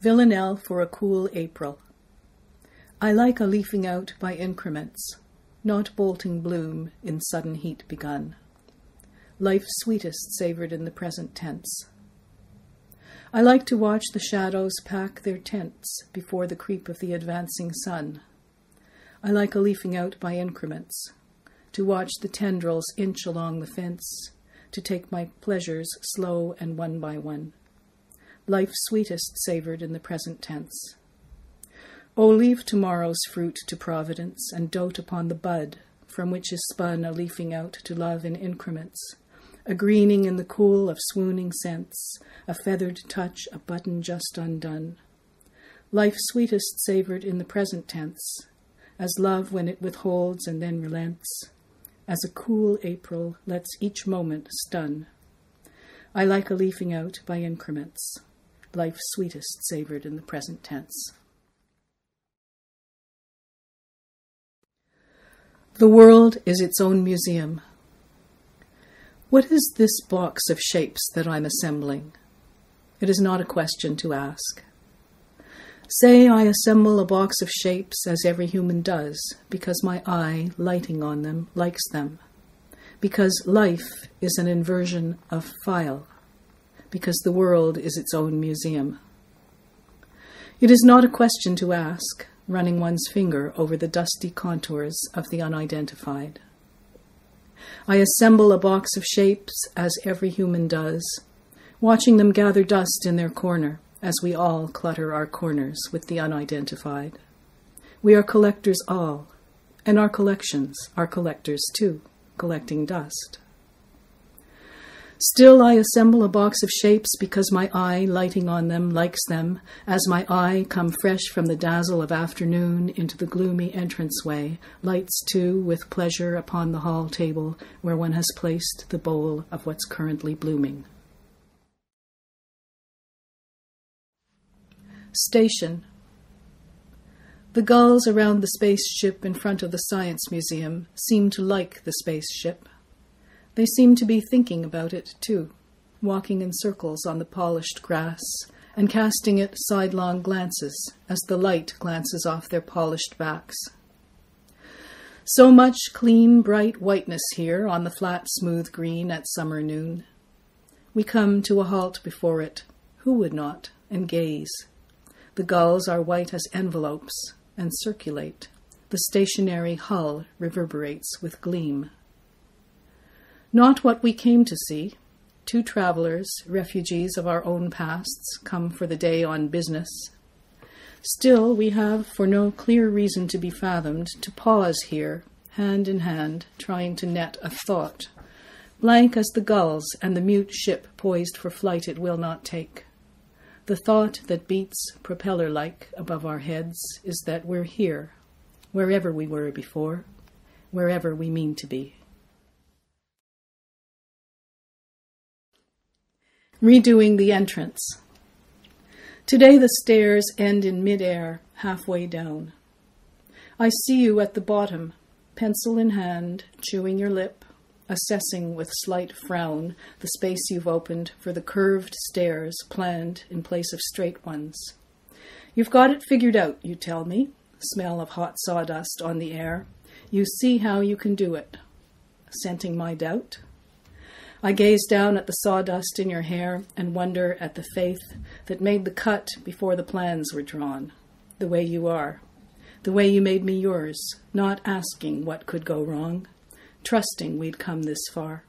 Villanelle for a cool April. I like a leafing out by increments, not bolting bloom in sudden heat begun. Life's sweetest savoured in the present tense. I like to watch the shadows pack their tents before the creep of the advancing sun. I like a leafing out by increments, to watch the tendrils inch along the fence, to take my pleasures slow and one by one. Life's sweetest savoured in the present tense. O leave tomorrow's fruit to Providence, and dote upon the bud, from which is spun a leafing out to love in increments, a greening in the cool of swooning scents, a feathered touch, a button just undone. Life's sweetest savoured in the present tense, as love when it withholds and then relents, as a cool April lets each moment stun. I like a leafing out by increments. Life's sweetest savoured in the present tense. The world is its own museum. What is this box of shapes that I'm assembling? It is not a question to ask. Say I assemble a box of shapes as every human does, because my eye, lighting on them, likes them. Because life is an inversion of file. Because the world is its own museum. It is not a question to ask, running one's finger over the dusty contours of the unidentified. I assemble a box of shapes as every human does, watching them gather dust in their corner, as we all clutter our corners with the unidentified. We are collectors all, and our collections are collectors too, collecting dust. Still I assemble a box of shapes because my eye, lighting on them, likes them, as my eye, come fresh from the dazzle of afternoon into the gloomy entranceway, lights too with pleasure upon the hall table where one has placed the bowl of what's currently blooming. Station. The gulls around the spaceship in front of the Science Museum seem to like the spaceship. They seem to be thinking about it, too, walking in circles on the polished grass and casting it sidelong glances as the light glances off their polished backs. So much clean, bright whiteness here on the flat, smooth green at summer noon. We come to a halt before it, who would not, and gaze. The gulls are white as envelopes and circulate. The stationary hull reverberates with gleam. Not what we came to see. Two travelers, refugees of our own pasts, come for the day on business. Still, we have, for no clear reason to be fathomed, to pause here, hand in hand, trying to net a thought, blank as the gulls and the mute ship poised for flight it will not take. The thought that beats propeller-like above our heads is that we're here, wherever we were before, wherever we mean to be. Redoing the entrance. Today the stairs end in mid-air, halfway down. I see you at the bottom, pencil in hand, chewing your lip, assessing with slight frown the space you've opened for the curved stairs planned in place of straight ones. You've got it figured out, you tell me, smell of hot sawdust on the air. You see how you can do it. Scenting my doubt? I gaze down at the sawdust in your hair and wonder at the faith that made the cut before the plans were drawn, the way you are, the way you made me yours, not asking what could go wrong, trusting we'd come this far,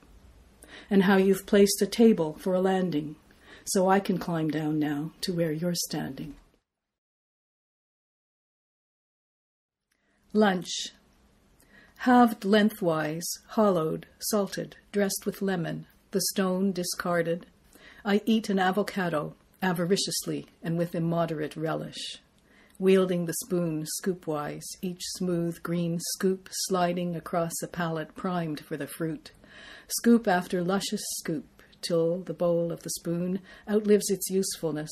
and how you've placed a table for a landing, so I can climb down now to where you're standing. Lunch. Halved lengthwise, hollowed, salted, dressed with lemon, the stone discarded. I eat an avocado, avariciously and with immoderate relish, wielding the spoon scoop-wise, each smooth green scoop sliding across a palate primed for the fruit, scoop after luscious scoop, till the bowl of the spoon outlives its usefulness,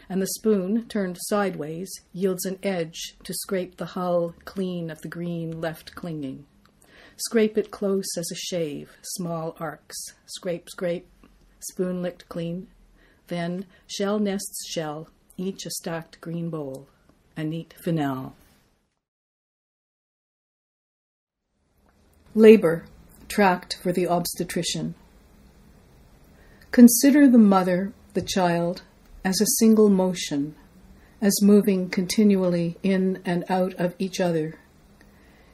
and the spoon, turned sideways, yields an edge to scrape the hull clean of the green left clinging. Scrape it close as a shave, small arcs. Scrape, scrape, spoon licked clean. Then shell nests shell, each a stacked green bowl, a neat finale. Labor, Tract for the Obstetrician. Consider the mother, the child, as a single motion, as moving continually in and out of each other.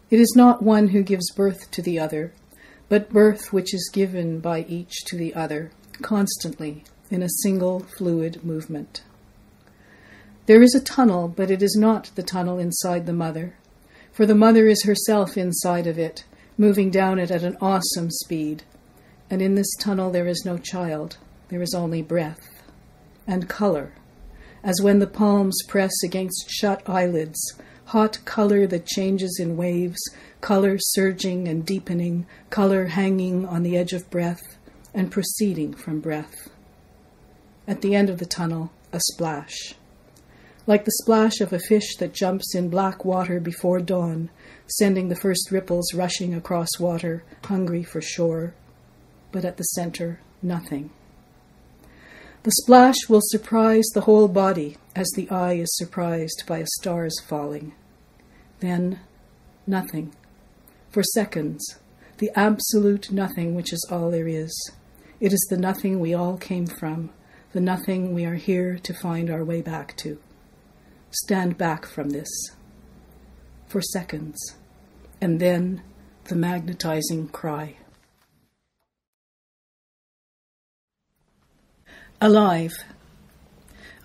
It is not one who gives birth to the other, but birth which is given by each to the other, constantly, in a single fluid movement. There is a tunnel, but it is not the tunnel inside the mother, for the mother is herself inside of it, moving down it at an awesome speed, and in this tunnel there is no child, there is only breath, and color, as when the palms press against shut eyelids, hot color that changes in waves, color surging and deepening, color hanging on the edge of breath and proceeding from breath. At the end of the tunnel, a splash. Like the splash of a fish that jumps in black water before dawn, sending the first ripples rushing across water, hungry for shore. But at the center, nothing. The splash will surprise the whole body as the eye is surprised by a star's falling. Then, nothing. For seconds, the absolute nothing which is all there is. It is the nothing we all came from, the nothing we are here to find our way back to. Stand back from this. For seconds. And then the magnetizing cry. Alive.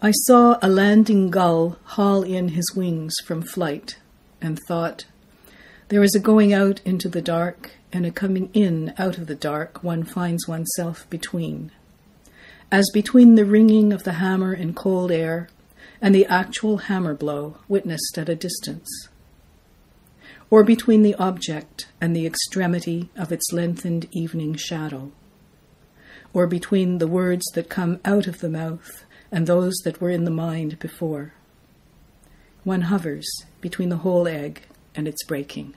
I saw a landing gull haul in his wings from flight and thought, there is a going out into the dark and a coming in out of the dark one finds oneself between. As between the ringing of the hammer in cold air and the actual hammer blow witnessed at a distance. Or between the object and the extremity of its lengthened evening shadow. Or between the words that come out of the mouth and those that were in the mind before. One hovers between the whole egg and its breaking.